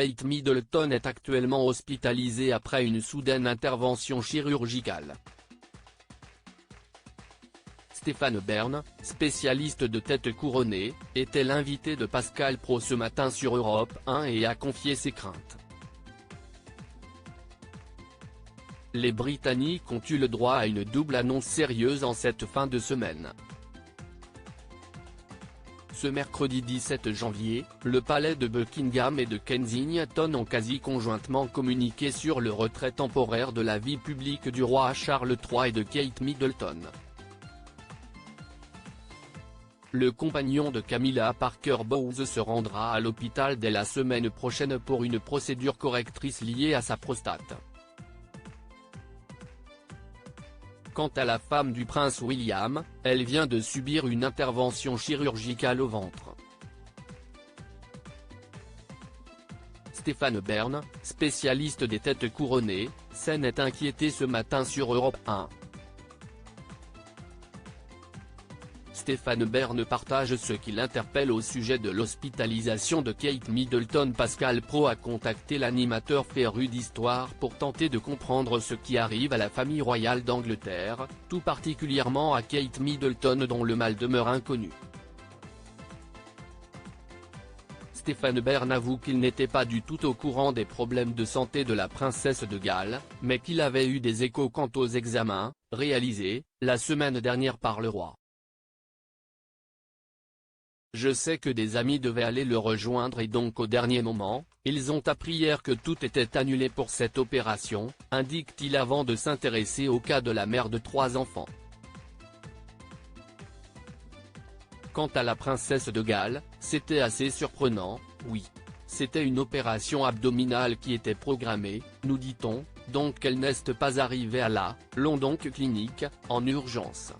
Kate Middleton est actuellement hospitalisée après une soudaine intervention chirurgicale. Stéphane Bern, spécialiste de tête couronnée, était l'invité de Pascal Praud ce matin sur Europe 1 et a confié ses craintes. Les Britanniques ont eu le droit à une double annonce sérieuse en cette fin de semaine. Ce mercredi 17 janvier, le palais de Buckingham et de Kensington ont quasi conjointement communiqué sur le retrait temporaire de la vie publique du roi Charles III et de Kate Middleton. Le compagnon de Camilla Parker Bowles se rendra à l'hôpital dès la semaine prochaine pour une procédure correctrice liée à sa prostate. Quant à la femme du prince William, elle vient de subir une intervention chirurgicale au ventre. Stéphane Bern, spécialiste des têtes couronnées, s'en est inquiété ce matin sur Europe 1. Stéphane Bern partage ce qui l'interpelle au sujet de l'hospitalisation de Kate Middleton. Pascal Praud a contacté l'animateur féru d'histoire pour tenter de comprendre ce qui arrive à la famille royale d'Angleterre, tout particulièrement à Kate Middleton dont le mal demeure inconnu. Stéphane Bern avoue qu'il n'était pas du tout au courant des problèmes de santé de la princesse de Galles, mais qu'il avait eu des échos quant aux examens, réalisés, la semaine dernière par le roi. Je sais que des amis devaient aller le rejoindre et donc au dernier moment, ils ont appris hier que tout était annulé pour cette opération, indique-t-il avant de s'intéresser au cas de la mère de 3 enfants. Quant à la princesse de Galles, c'était assez surprenant, oui. C'était une opération abdominale qui était programmée, nous dit-on, donc elle n'est pas arrivée à la London Clinic, en urgence.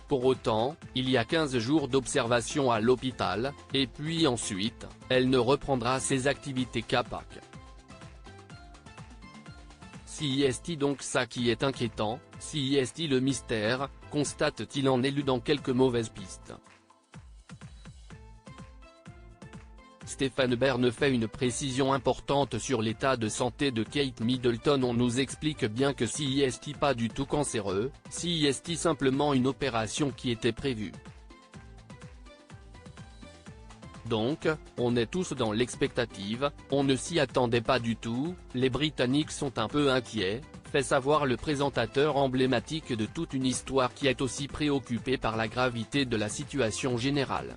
Pour autant, il y a 15 jours d'observation à l'hôpital, et puis ensuite, elle ne reprendra ses activités qu'à Pâques. Si est donc ça qui est inquiétant, si est le mystère, constate-t-il en éludant quelques mauvaises pistes. Stéphane Bern fait une précision importante sur l'état de santé de Kate Middleton. On nous explique bien que si est pas du tout cancéreux, si est simplement une opération qui était prévue. Donc, on est tous dans l'expectative, on ne s'y attendait pas du tout, les Britanniques sont un peu inquiets, fait savoir le présentateur emblématique de toute une histoire qui est aussi préoccupé par la gravité de la situation générale.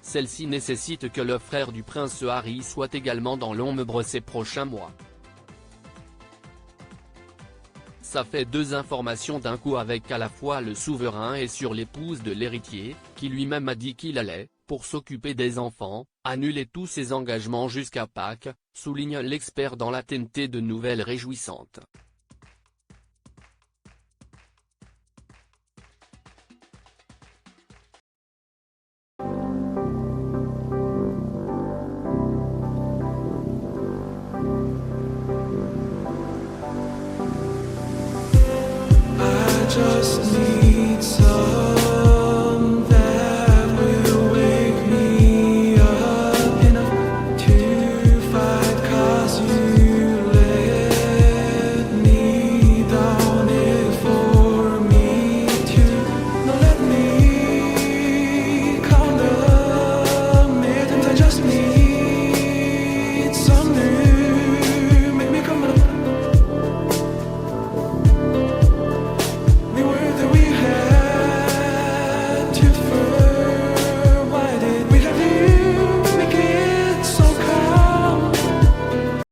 Celle-ci nécessite que le frère du prince Harry soit également dans l'ombre ces prochains mois. Ça fait 2 informations d'un coup avec à la fois le souverain et sur l'épouse de l'héritier, qui lui-même a dit qu'il allait, pour s'occuper des enfants, annuler tous ses engagements jusqu'à Pâques, souligne l'expert dans la TNT de nouvelles réjouissantes. Just